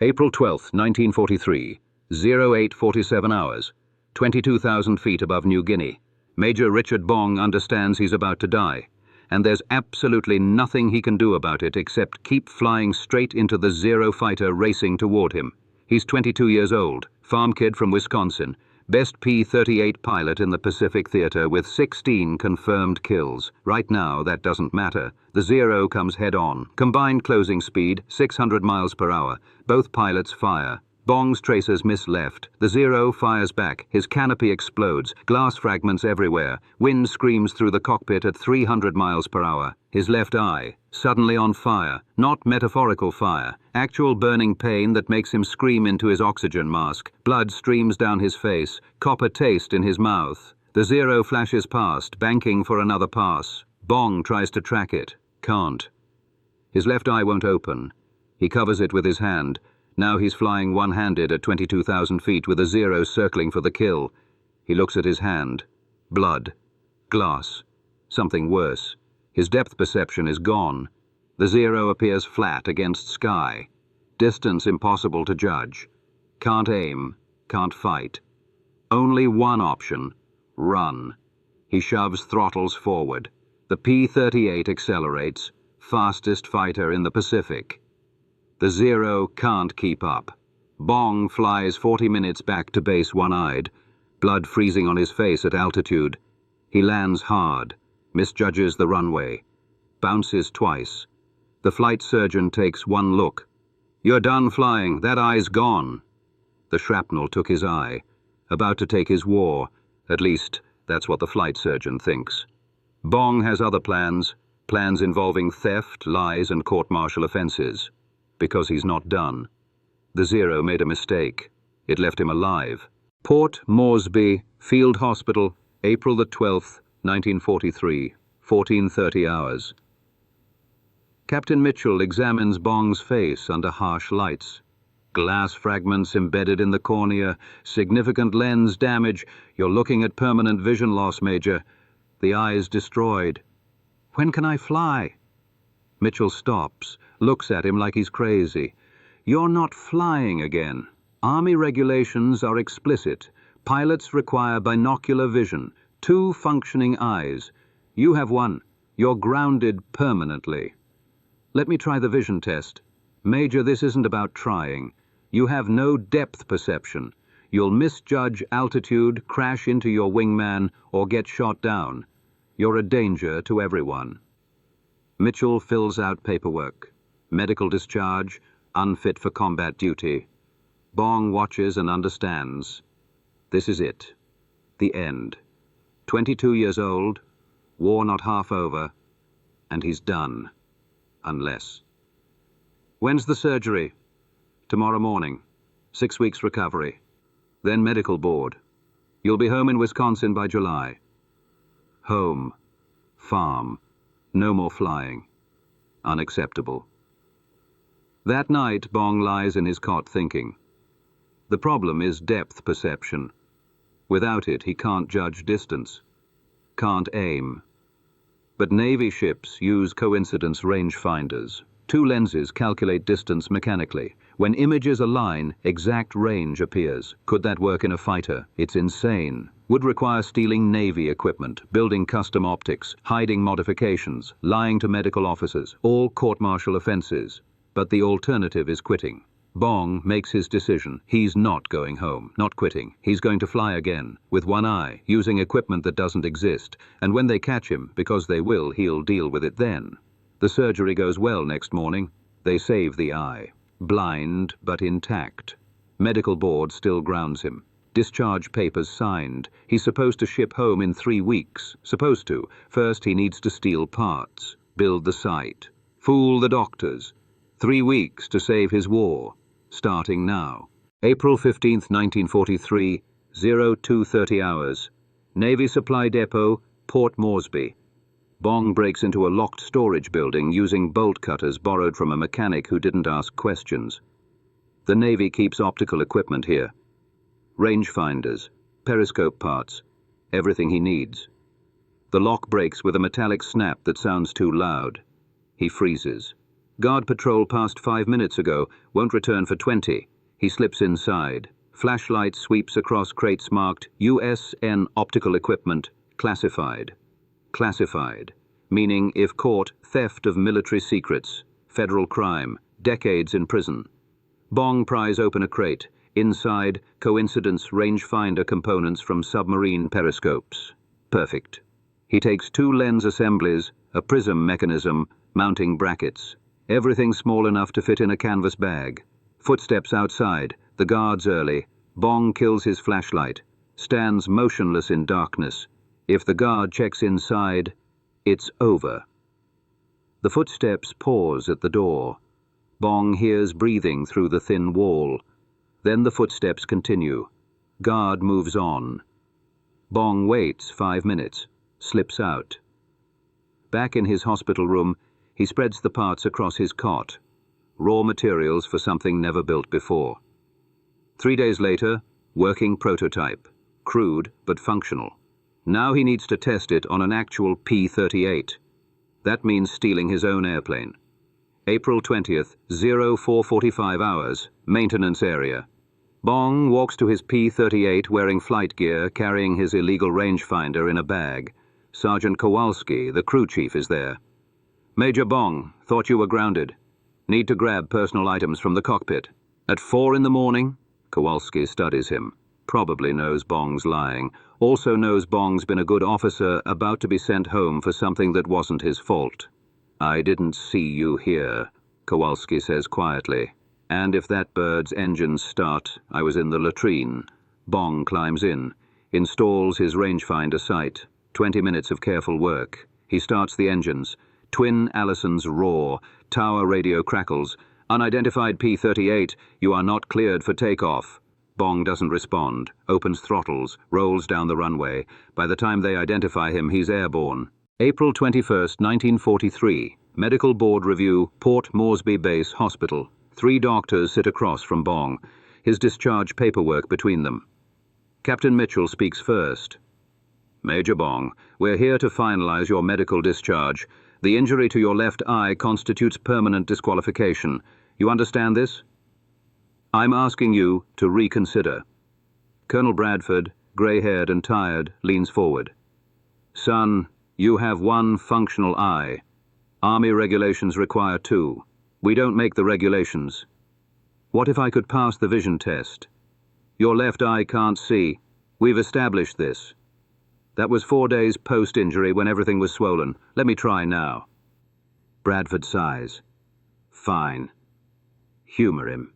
April 12, 1943, 08:47 hours, 22,000 feet above New Guinea. Major Richard Bong understands he's about to die, and there's absolutely nothing he can do about it except keep flying straight into the Zero fighter racing toward him. He's 22 years old, farm kid from Wisconsin, best P-38 pilot in the Pacific Theater with 16 confirmed kills. Right now, that doesn't matter. The Zero comes head-on. Combined closing speed, 600 miles per hour. Both pilots fire. Bong's tracers miss left. The Zero fires back. His canopy explodes. Glass fragments everywhere. Wind screams through the cockpit at 300 miles per hour. His left eye, suddenly on fire. Not metaphorical fire. Actual burning pain that makes him scream into his oxygen mask. Blood streams down his face. Copper taste in his mouth. The Zero flashes past, banking for another pass. Bong tries to track it. Can't. His left eye won't open. He covers it with his hand. Now he's flying one-handed at 22,000 feet with a Zero circling for the kill. He looks at his hand. Blood. Glass. Something worse. His depth perception is gone. The Zero appears flat against sky. Distance impossible to judge. Can't aim. Can't fight. Only one option. Run. He shoves throttles forward. The P-38 accelerates. Fastest fighter in the Pacific. The Zero can't keep up. Bong flies 40 minutes back to base one-eyed, blood freezing on his face at altitude. He lands hard, misjudges the runway, bounces twice. The flight surgeon takes one look. "You're done flying, that eye's gone." The shrapnel took his eye, about to take his war. At least, that's what the flight surgeon thinks. Bong has other plans involving theft, lies, and court-martial offenses. Because he's not done. The Zero made a mistake. It left him alive. Port Moresby, Field Hospital, April the 12th, 1943, 14:30 hours. Captain Mitchell examines Bong's face under harsh lights. Glass fragments embedded in the cornea, significant lens damage. You're looking at permanent vision loss, Major. The eye's destroyed. "When can I fly?" Mitchell stops, looks at him like he's crazy. "You're not flying again. Army regulations are explicit. Pilots require binocular vision, 2 functioning eyes. You have 1. You're grounded permanently." "Let me try the vision test." "Major, this isn't about trying. You have no depth perception. You'll misjudge altitude, crash into your wingman, or get shot down. You're a danger to everyone." Mitchell fills out paperwork. Medical discharge, unfit for combat duty. Bong watches and understands. This is it. The end. 22 years old, war not half over, and he's done. Unless. "When's the surgery?" "Tomorrow morning. 6 weeks recovery. Then medical board. You'll be home in Wisconsin by July." Home. Farm. No more flying. Unacceptable. That night, Bong lies in his cot thinking. The problem is depth perception. Without it, he can't judge distance. Can't aim. But Navy ships use coincidence rangefinders. 2 lenses calculate distance mechanically. When images align, exact range appears. Could that work in a fighter? It's insane. Would require stealing Navy equipment, building custom optics, hiding modifications, lying to medical officers, all court-martial offenses. But the alternative is quitting. Bong makes his decision. He's not going home, not quitting. He's going to fly again, with 1 eye, using equipment that doesn't exist. And when they catch him, because they will, he'll deal with it then. The surgery goes well next morning. They save the eye. Blind, but intact. Medical board still grounds him. Discharge papers signed. He's supposed to ship home in 3 weeks. Supposed to. First, he needs to steal parts. Build the site. Fool the doctors. 3 weeks to save his war. Starting now. April 15th, 1943, 02:30 hours. Navy Supply Depot, Port Moresby. Bong breaks into a locked storage building using bolt cutters borrowed from a mechanic who didn't ask questions. The Navy keeps optical equipment here. Rangefinders, periscope parts, everything he needs. The lock breaks with a metallic snap that sounds too loud. He freezes. Guard patrol passed 5 minutes ago, won't return for 20. He slips inside. Flashlight sweeps across crates marked USN Optical Equipment, classified. Classified, meaning if caught, theft of military secrets, federal crime, decades in prison. Bong pries open a crate. Inside, coincidence rangefinder components from submarine periscopes. Perfect. He takes 2 lens assemblies, a prism mechanism, mounting brackets. Everything small enough to fit in a canvas bag. Footsteps outside, the guards early. Bong kills his flashlight, stands motionless in darkness. If the guard checks inside, it's over. The footsteps pause at the door. Bong hears breathing through the thin wall. Then the footsteps continue. Guard moves on. Bong waits 5 minutes, slips out. Back in his hospital room, he spreads the parts across his cot. Raw materials for something never built before. 3 days later, working prototype. Crude, but functional. Now he needs to test it on an actual P-38. That means stealing his own airplane. April 20th, 0445 hours, maintenance area. Bong walks to his P-38 wearing flight gear, carrying his illegal rangefinder in a bag. Sergeant Kowalski, the crew chief, is there. Major Bong, thought you were grounded. Need to grab personal items from the cockpit. At 4 in the morning? Kowalski studies him. Probably knows Bong's lying. Also knows Bong's been a good officer about to be sent home for something that wasn't his fault. I didn't see you here, Kowalski says quietly. And if that bird's engines start, I was in the latrine. Bong climbs in, installs his rangefinder sight. 20 minutes of careful work. He starts the engines. Twin Allisons roar. Tower radio crackles. Unidentified P-38, you are not cleared for takeoff. Bong doesn't respond, opens throttles, rolls down the runway. By the time they identify him, he's airborne. April 21st, 1943. Medical Board Review, Port Moresby Base Hospital. 3 doctors sit across from Bong, his discharge paperwork between them. Captain Mitchell speaks first. Major Bong, we're here to finalize your medical discharge. The injury to your left eye constitutes permanent disqualification. You understand this? I'm asking you to reconsider. Colonel Bradford, grey-haired and tired, leans forward. Son, you have 1 functional eye. Army regulations require 2. We don't make the regulations. What if I could pass the vision test? Your left eye can't see. We've established this. That was 4 days post-injury when everything was swollen. Let me try now. Bradford sighs. Fine. Humor him.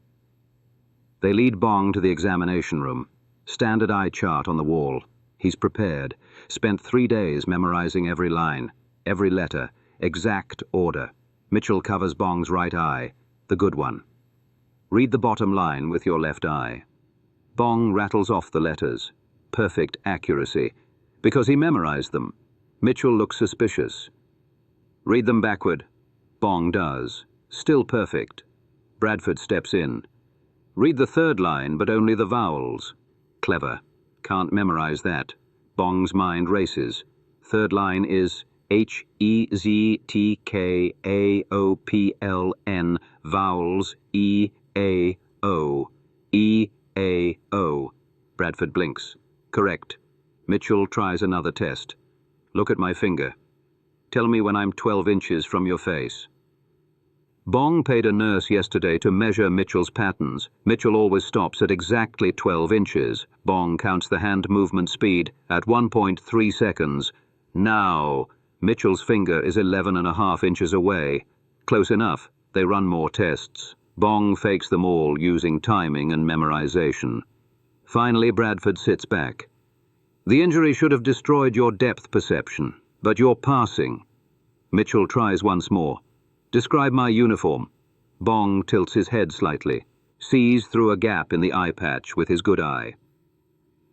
They lead Bong to the examination room. Standard eye chart on the wall. He's prepared. Spent 3 days memorizing every line, every letter, exact order. Mitchell covers Bong's right eye, the good one. Read the bottom line with your left eye. Bong rattles off the letters. Perfect accuracy. Because he memorized them. Mitchell looks suspicious. Read them backward. Bong does. Still perfect. Bradford steps in. Read the 3rd line, but only the vowels. Clever. Can't memorize that. Bong's mind races. 3rd line is H-E-Z-T-K-A-O-P-L-N, vowels E-A-O. E-A-O. Bradford blinks. Correct. Mitchell tries another test. Look at my finger. Tell me when I'm 12 inches from your face. Bong paid a nurse yesterday to measure Mitchell's patterns. Mitchell always stops at exactly 12 inches. Bong counts the hand movement speed at 1.3 seconds. Now, Mitchell's finger is 11.5 inches away. Close enough. They run more tests. Bong fakes them all using timing and memorization. Finally, Bradford sits back. The injury should have destroyed your depth perception, but you're passing. Mitchell tries once more. Describe my uniform. Bong tilts his head slightly, sees through a gap in the eye patch with his good eye.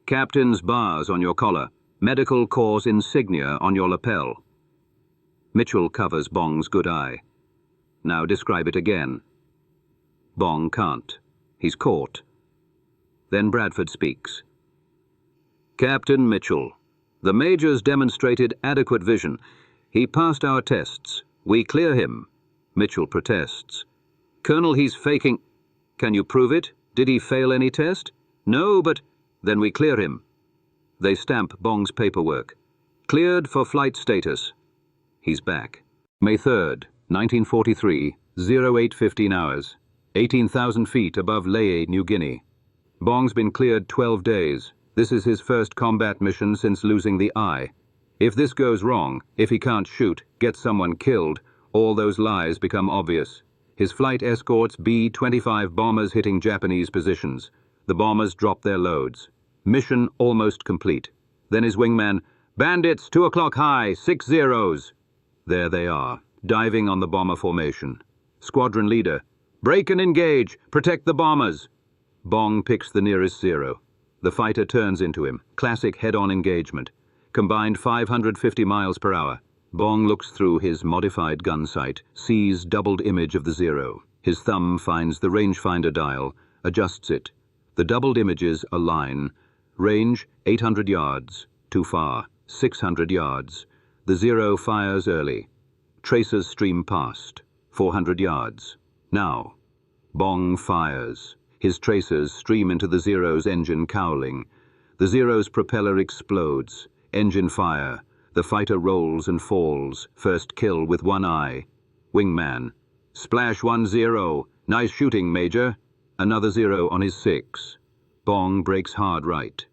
Captain's bars on your collar, medical corps insignia on your lapel. Mitchell covers Bong's good eye. Now describe it again. Bong can't. He's caught. Then Bradford speaks. Captain Mitchell, the Major's demonstrated adequate vision. He passed our tests. We clear him. Mitchell protests. Colonel, he's faking. Can you prove it? Did he fail any test? No, but then we clear him. They stamp Bong's paperwork. Cleared for flight status. He's back. May 3rd, 1943, 08:15 hours. 18,000 feet above Lae, New Guinea. Bong's been cleared 12 days. This is his first combat mission since losing the eye. If this goes wrong, if he can't shoot, get someone killed, all those lies become obvious. His flight escorts B-25 bombers hitting Japanese positions. The bombers drop their loads. Mission almost complete. Then his wingman, bandits, 2 o'clock high, 6 zeros. There they are, diving on the bomber formation. Squadron leader, break and engage, protect the bombers. Bong picks the nearest zero. The fighter turns into him, classic head-on engagement. Combined 550 miles per hour. Bong looks through his modified gun sight, sees doubled image of the zero. His thumb finds the rangefinder dial, adjusts it. The doubled images align. Range 800 yards. Too far. 600 yards. The zero fires early. Tracers stream past. 400 yards. Now. Bong fires. His tracers stream into the zero's engine cowling. The zero's propeller explodes. Engine fire. The fighter rolls and falls. First kill with one eye. Wingman. Splash 1-0. Nice shooting, Major. Another zero on his 6. Bong breaks hard right.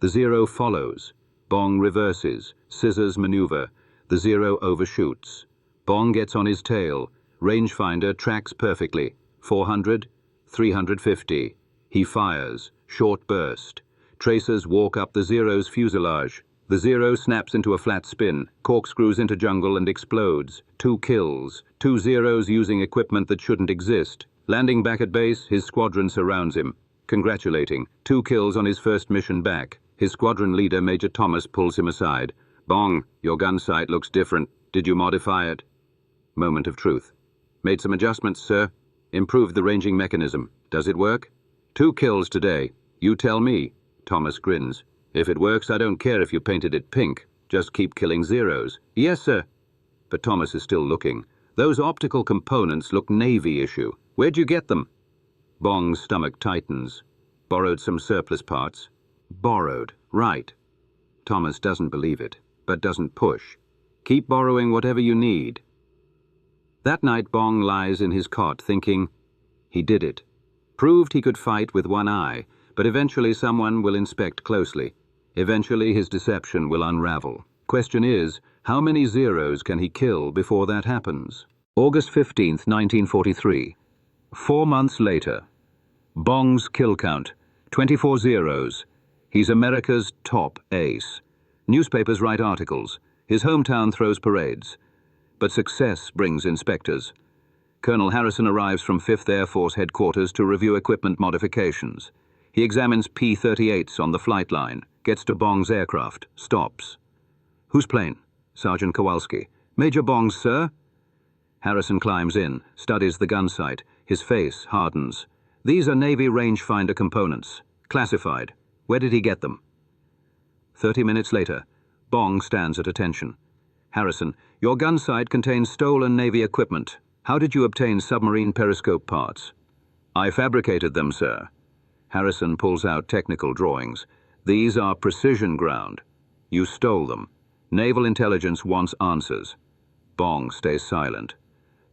The zero follows. Bong reverses. Scissors maneuver. The zero overshoots. Bong gets on his tail. Rangefinder tracks perfectly. 400, 350. He fires. Short burst. Tracers walk up the zero's fuselage. The zero snaps into a flat spin, corkscrews into jungle and explodes. 2 kills. 2 zeros using equipment that shouldn't exist. Landing back at base, his squadron surrounds him. Congratulating. 2 kills on his first mission back. His squadron leader, Major Thomas, pulls him aside. Bong, your gun sight looks different. Did you modify it? Moment of truth. Made some adjustments, sir. Improved the ranging mechanism. Does it work? 2 kills today. You tell me. Thomas grins. If it works, I don't care if you painted it pink. Just keep killing zeros. Yes, sir. But Thomas is still looking. Those optical components look Navy issue. Where'd you get them? Bong's stomach tightens. Borrowed some surplus parts. Borrowed. Right. Thomas doesn't believe it, but doesn't push. Keep borrowing whatever you need. That night Bong lies in his cot thinking, he did it. Proved he could fight with one eye, but eventually someone will inspect closely. Eventually his deception will unravel. Question is, how many zeros can he kill before that happens? August 15th, 1943. 4 months later. Bong's kill count, 24 zeros. He's America's top ace. Newspapers write articles. His hometown throws parades. But success brings inspectors. Colonel Harrison arrives from 5th Air Force headquarters to review equipment modifications. He examines P-38s on the flight line, gets to Bong's aircraft, stops. Whose plane? Sergeant Kowalski. Major Bong's, sir? Harrison climbs in, studies the gun sight. His face hardens. These are Navy rangefinder components. Classified. Where did he get them? 30 minutes later, Bong stands at attention. Harrison, your gun sight contains stolen Navy equipment. How did you obtain submarine periscope parts? I fabricated them, sir. Harrison pulls out technical drawings. These are precision ground. You stole them. Naval intelligence wants answers. Bong stays silent.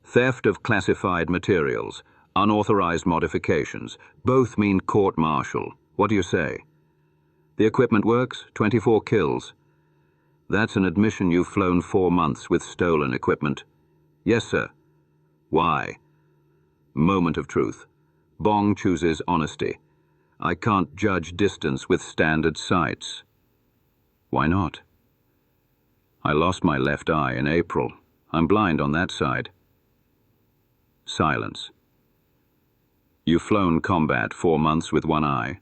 Theft of classified materials, unauthorized modifications, both mean court-martial. What do you say? The equipment works, 24 kills. That's an admission you've flown 4 months with stolen equipment. Yes, sir. Why? Moment of truth. Bong chooses honesty. I can't judge distance with standard sights. Why not? I lost my left eye in April. I'm blind on that side. Silence. You've flown combat 4 months with one eye?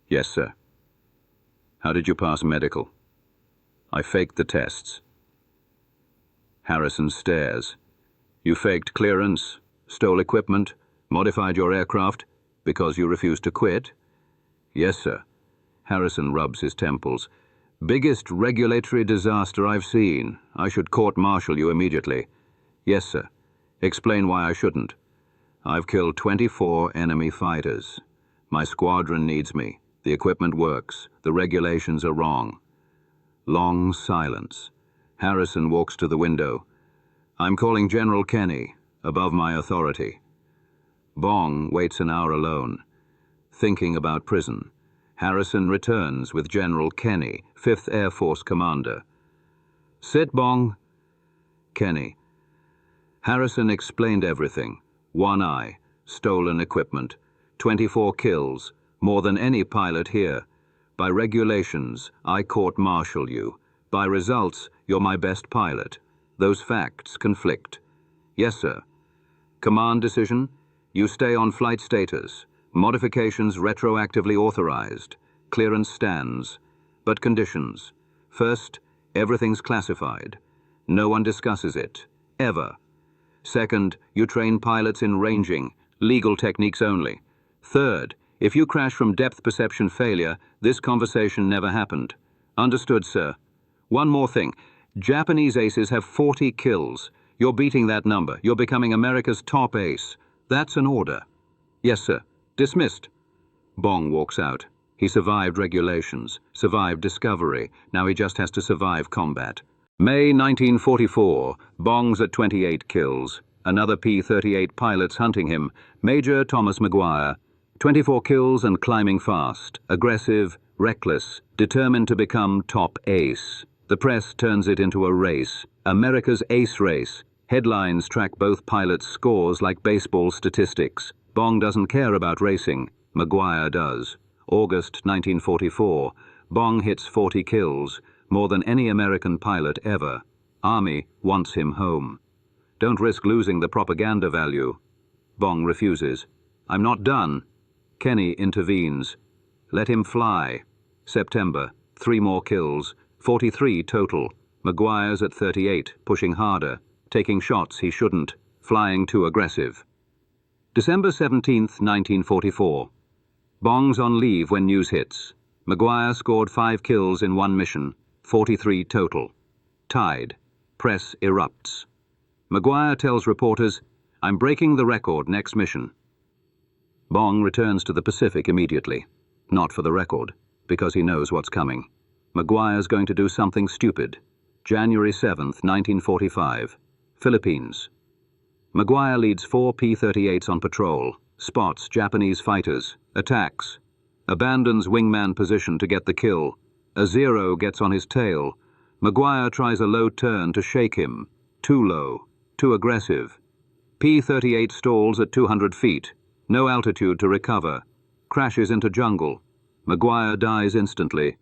Yes, sir. How did you pass medical? I faked the tests. Harrison stares. You faked clearance, stole equipment, modified your aircraft, because you refused to quit? Yes, sir. Harrison rubs his temples. Biggest regulatory disaster I've seen. I should court-martial you immediately. Yes, sir. Explain why I shouldn't. I've killed 24 enemy fighters. My squadron needs me. The equipment works. The regulations are wrong. Long silence. Harrison walks to the window. I'm calling General Kenney, above my authority. Bong waits an hour alone, thinking about prison. Harrison returns with General Kenney, 5th Air Force Commander. Sit, Bong. Kenney. Harrison explained everything. One eye, stolen equipment, 24 kills, more than any pilot here. By regulations, I court-martial you. By results, you're my best pilot. Those facts conflict. Yes, sir. Command decision? You stay on flight status. Modifications retroactively authorized. Clearance stands. But conditions. First, everything's classified. No one discusses it. Ever. Second, you train pilots in ranging. Legal techniques only. Third, if you crash from depth perception failure, this conversation never happened. Understood, sir. One more thing. Japanese aces have 40 kills. You're beating that number. You're becoming America's top ace. That's an order. Yes, sir. Dismissed. Bong walks out. He survived regulations, survived discovery. Now he just has to survive combat. May 1944. Bong's at 28 kills. Another P-38 pilot's hunting him. Major Thomas McGuire. 24 kills and climbing fast. Aggressive, reckless, determined to become top ace. The press turns it into a race. America's ace race. Headlines track both pilots' scores like baseball statistics. Bong doesn't care about racing. McGuire does. August 1944. Bong hits 40 kills, more than any American pilot ever. Army wants him home. Don't risk losing the propaganda value. Bong refuses. I'm not done. Kenney intervenes. Let him fly. September. 3 more kills. 43 total. McGuire's at 38, pushing harder, taking shots he shouldn't, flying too aggressive. December 17th, 1944. Bong's on leave when news hits. McGuire scored 5 kills in 1 mission, 43 total. Tied. Press erupts. McGuire tells reporters, I'm breaking the record next mission. Bong returns to the Pacific immediately. Not for the record, because he knows what's coming. McGuire's going to do something stupid. January 7th, 1945. Philippines. McGuire leads 4 P-38s on patrol, spots Japanese fighters, attacks, abandons wingman position to get the kill. A Zero gets on his tail. McGuire tries a low turn to shake him. Too low, too aggressive. P-38 stalls at 200 feet. No altitude to recover. Crashes into jungle. McGuire dies instantly.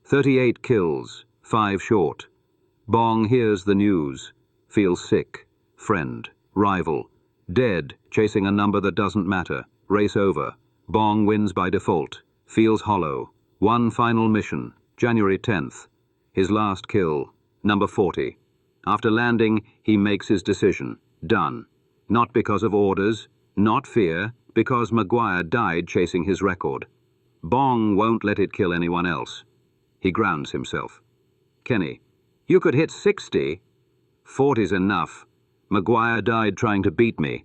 38 kills, 5 short. Bong hears the news. Feels sick. Friend. Rival. Dead, chasing a number that doesn't matter. Race over. Bong wins by default. Feels hollow. One final mission. January 10th. His last kill. Number 40. After landing, he makes his decision. Done. Not because of orders, not fear, because McGuire died chasing his record. Bong won't let it kill anyone else. He grounds himself. Kenney. You could hit 60. 40's enough. McGuire died trying to beat me.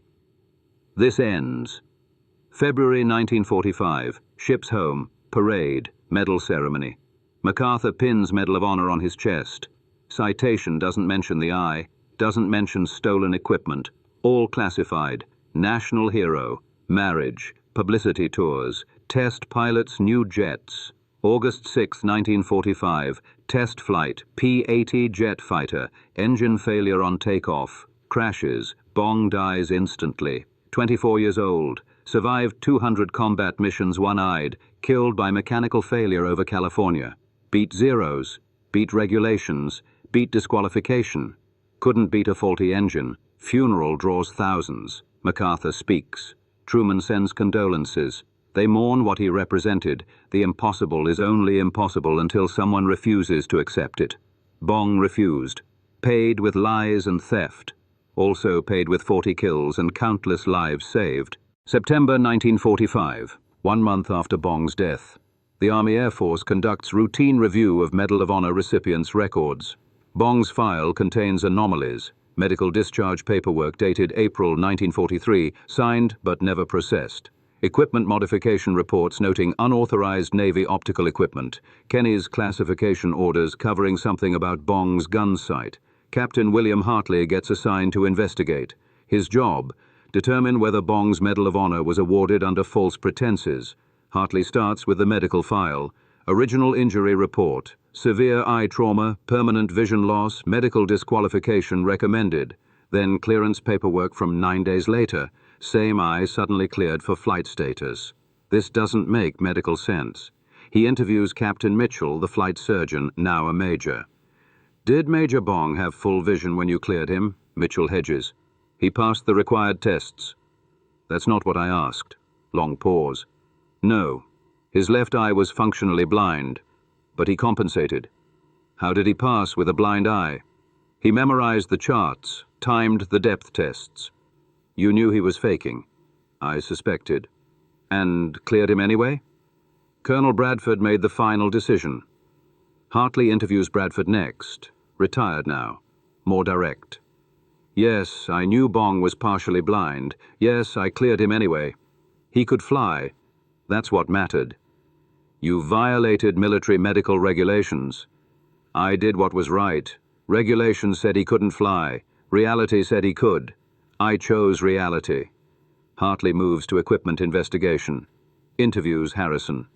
This ends. February 1945. Ships home. Parade. Medal ceremony. MacArthur pins Medal of Honor on his chest. Citation doesn't mention the eye, doesn't mention stolen equipment. All classified. National hero. Marriage. Publicity tours. Test pilots' new jets. August 6, 1945. Test flight. P-80 jet fighter. Engine failure on takeoff. Crashes. Bong dies instantly. 24 years old. Survived 200 combat missions one-eyed. Killed by mechanical failure over California. Beat zeros. Beat regulations. Beat disqualification. Couldn't beat a faulty engine. Funeral draws thousands. MacArthur speaks. Truman sends condolences. They mourn what he represented. The impossible is only impossible until someone refuses to accept it. Bong refused. Paid with lies and theft. Also paid with 40 kills and countless lives saved. September 1945, 1 month after Bong's death. The Army Air Force conducts routine review of Medal of Honor recipients' records. Bong's file contains anomalies. Medical discharge paperwork dated April 1943, signed but never processed. Equipment modification reports noting unauthorized Navy optical equipment. Kenney's classification orders covering something about Bong's gun sight. Captain William Hartley gets assigned to investigate. His job: determine whether Bong's Medal of Honor was awarded under false pretenses. Hartley starts with the medical file. Original injury report. Severe eye trauma, permanent vision loss, medical disqualification recommended. Then clearance paperwork from 9 days later. Same eye suddenly cleared for flight status. This doesn't make medical sense. He interviews Captain Mitchell, the flight surgeon, now a major. Did Major Bong have full vision when you cleared him? Mitchell hedges. He passed the required tests. That's not what I asked. Long pause. No. His left eye was functionally blind, but he compensated. How did he pass with a blind eye? He memorized the charts, timed the depth tests. You knew he was faking. I suspected. And cleared him anyway? Colonel Bradford made the final decision. Hartley interviews Bradford next. Retired now. More direct. Yes, I knew Bong was partially blind. Yes, I cleared him anyway. He could fly. That's what mattered. You violated military medical regulations. I did what was right. Regulations said he couldn't fly. Reality said he could. I chose reality. Hartley moves to equipment investigation. Interviews Harrison.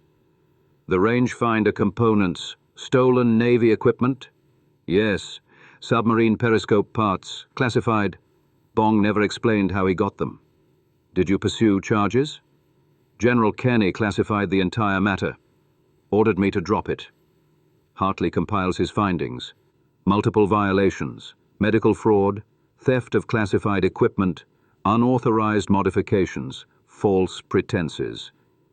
The rangefinder components. Stolen Navy equipment? Yes. Submarine periscope parts. Classified. Bong never explained how he got them. Did you pursue charges? General Kenney classified the entire matter. Ordered me to drop it. Hartley compiles his findings. Multiple violations. Medical fraud. Theft of classified equipment, unauthorized modifications, false pretenses.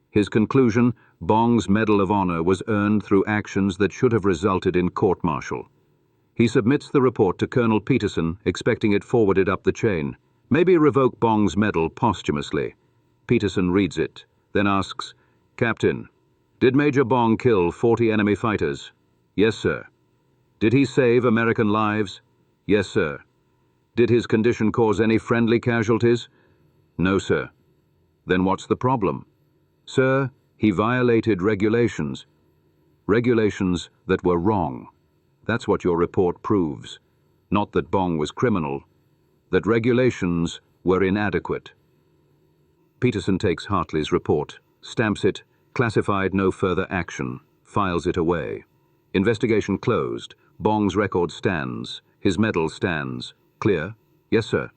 His conclusion: Bong's Medal of Honor was earned through actions that should have resulted in court-martial. He submits the report to Colonel Peterson, expecting it forwarded up the chain. Maybe revoke Bong's medal posthumously. Peterson reads it, then asks, Captain, did Major Bong kill 40 enemy fighters? Yes, sir. Did he save American lives? Yes, sir. Did his condition cause any friendly casualties? No, sir. Then what's the problem? Sir, he violated regulations. Regulations that were wrong. That's what your report proves. Not that Bong was criminal. That regulations were inadequate. Peterson takes Hartley's report, stamps it, classified no further action, files it away. Investigation closed. Bong's record stands. His medal stands. Clear? Yes, sir.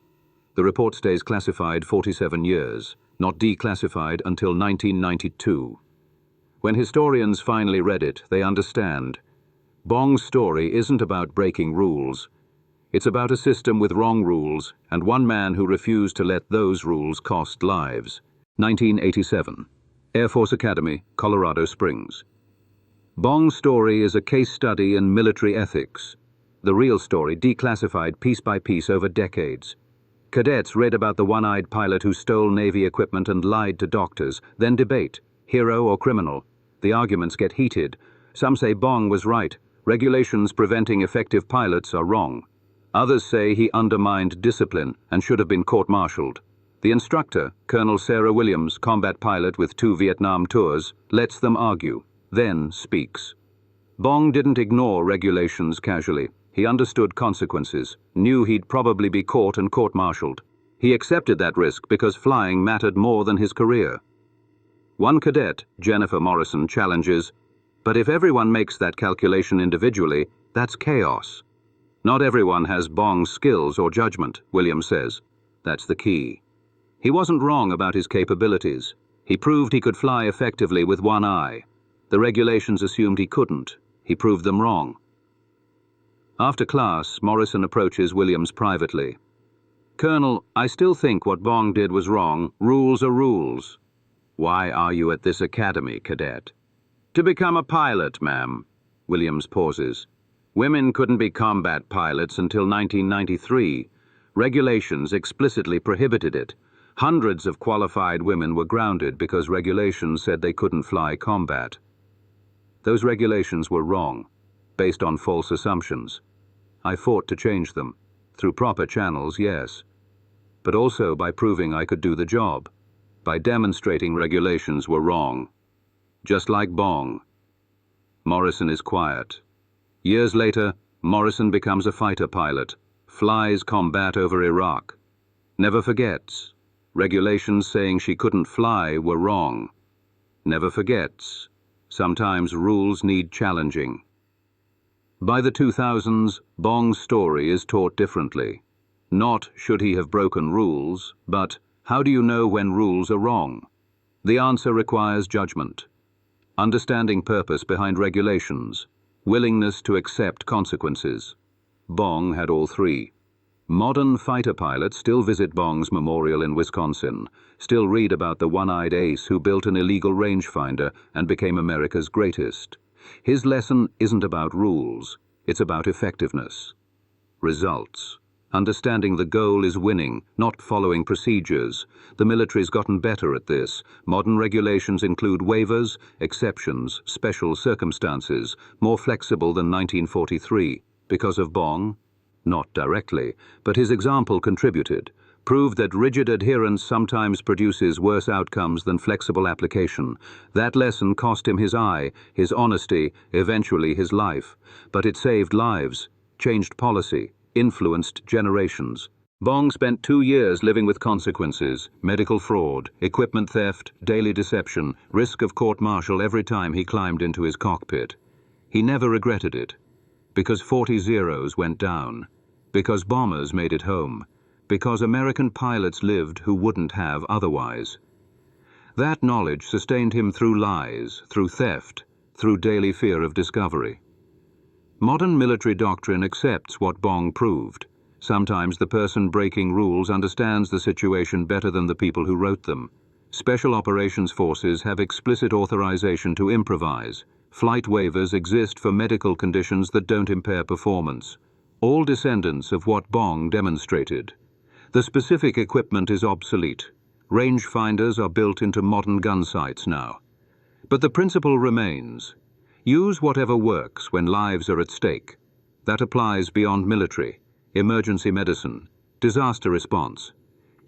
The report stays classified 47 years, not declassified until 1992. When historians finally read it, they understand. Bong's story isn't about breaking rules. It's about a system with wrong rules and one man who refused to let those rules cost lives. 1987. Air Force Academy, Colorado Springs. Bong's story is a case study in military ethics. The real story declassified piece by piece over decades. Cadets read about the one-eyed pilot who stole Navy equipment and lied to doctors, then debate, hero or criminal. The arguments get heated. Some say Bong was right. Regulations preventing effective pilots are wrong. Others say he undermined discipline and should have been court-martialed. The instructor, Colonel Sarah Williams, combat pilot with 2 Vietnam tours, lets them argue, then speaks. Bong didn't ignore regulations casually. He understood consequences, knew he'd probably be caught and court-martialed. He accepted that risk because flying mattered more than his career. One cadet, Jennifer Morrison, challenges, but if everyone makes that calculation individually, that's chaos. Not everyone has Bong's skills or judgment, Williams says. That's the key. He wasn't wrong about his capabilities. He proved he could fly effectively with one eye. The regulations assumed he couldn't. He proved them wrong. After class, Morrison approaches Williams privately. Colonel, I still think what Bong did was wrong. Rules are rules. Why are you at this academy, cadet? To become a pilot, ma'am. Williams pauses. Women couldn't be combat pilots until 1993. Regulations explicitly prohibited it. Hundreds of qualified women were grounded because regulations said they couldn't fly combat. Those regulations were wrong, based on false assumptions. I fought to change them. Through proper channels, yes. But also by proving I could do the job. By demonstrating regulations were wrong. Just like Bong. Morrison is quiet. Years later, Morrison becomes a fighter pilot, flies combat over Iraq. Never forgets. Regulations saying she couldn't fly were wrong. Never forgets. Sometimes rules need challenging. By the 2000s, Bong's story is taught differently. Not should he have broken rules, but how do you know when rules are wrong? The answer requires judgment. Understanding purpose behind regulations. Willingness to accept consequences. Bong had all three. Modern fighter pilots still visit Bong's memorial in Wisconsin, still read about the one-eyed ace who built an illegal rangefinder and became America's greatest. His lesson isn't about rules, it's about effectiveness. Results. Understanding the goal is winning, not following procedures. The military's gotten better at this. Modern regulations include waivers, exceptions, special circumstances, more flexible than 1943. Because of Bong? Not directly, but his example contributed, proved that rigid adherence sometimes produces worse outcomes than flexible application. That lesson cost him his eye, his honesty, eventually his life. But it saved lives, changed policy, influenced generations. Bong spent 2 years living with consequences, medical fraud, equipment theft, daily deception, risk of court-martial every time he climbed into his cockpit. He never regretted it. Because 40 Zeros went down. Because bombers made it home. Because American pilots lived who wouldn't have otherwise. That knowledge sustained him through lies, through theft, through daily fear of discovery. Modern military doctrine accepts what Bong proved. Sometimes the person breaking rules understands the situation better than the people who wrote them. Special operations forces have explicit authorization to improvise. Flight waivers exist for medical conditions that don't impair performance. All descendants of what Bong demonstrated. The specific equipment is obsolete. Rangefinders are built into modern gun sights now. But the principle remains. Use whatever works when lives are at stake. That applies beyond military, emergency medicine, disaster response.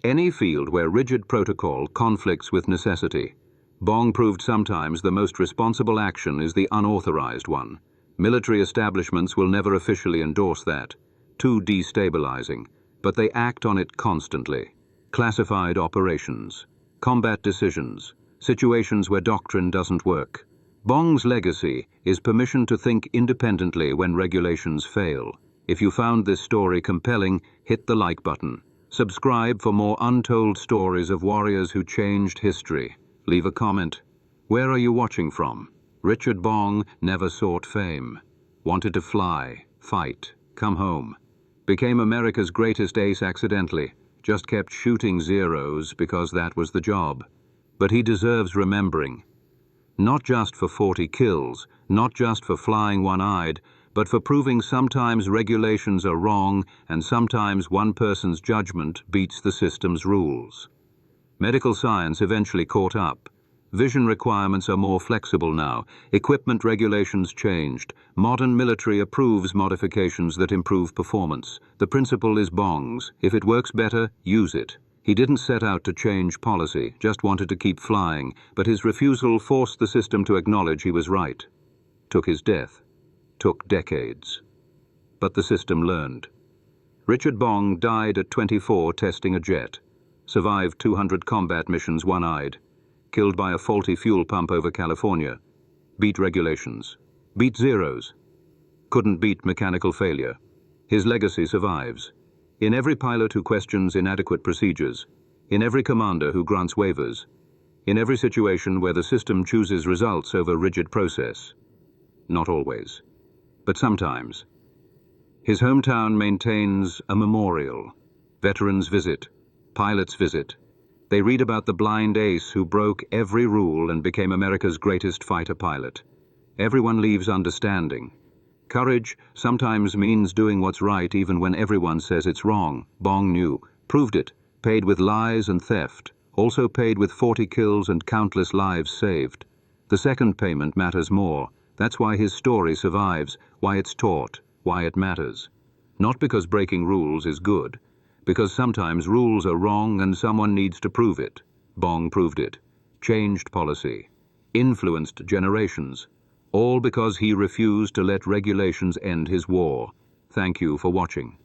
Any field where rigid protocol conflicts with necessity. Bong proved sometimes the most responsible action is the unauthorized one. Military establishments will never officially endorse that. Too destabilizing. But they act on it constantly. Classified operations. Combat decisions. Situations where doctrine doesn't work. Bong's legacy is permission to think independently when regulations fail. If you found this story compelling, hit the like button. Subscribe for more untold stories of warriors who changed history. Leave a comment. Where are you watching from? Richard Bong never sought fame. Wanted to fly, fight, come home. Became America's greatest ace accidentally. Just kept shooting zeros because that was the job. But he deserves remembering. Not just for 40 kills, not just for flying one-eyed, but for proving sometimes regulations are wrong and sometimes one person's judgment beats the system's rules. Medical science eventually caught up. Vision requirements are more flexible now. Equipment regulations changed. Modern military approves modifications that improve performance. The principle is Bong's. If it works better, use it. He didn't set out to change policy, just wanted to keep flying, but his refusal forced the system to acknowledge he was right. Took his death. Took decades. But the system learned. Richard Bong died at 24 testing a jet. Survived 200 combat missions one-eyed. Killed by a faulty fuel pump over California. Beat regulations. Beat zeros. Couldn't beat mechanical failure. His legacy survives. In every pilot who questions inadequate procedures. In every commander who grants waivers. In every situation where the system chooses results over rigid process. Not always, but sometimes. His hometown maintains a memorial. Veterans visit. Pilots visit. They read about the blind ace who broke every rule and became America's greatest fighter pilot. Everyone leaves understanding. Courage sometimes means doing what's right even when everyone says it's wrong. Bong knew, proved it, paid with lies and theft, also paid with 40 kills and countless lives saved. The second payment matters more. That's why his story survives, why it's taught, why it matters. Not because breaking rules is good, because sometimes rules are wrong and someone needs to prove it. Bong proved it. Changed policy. Influenced generations. All because he refused to let regulations end his war. Thank you for watching.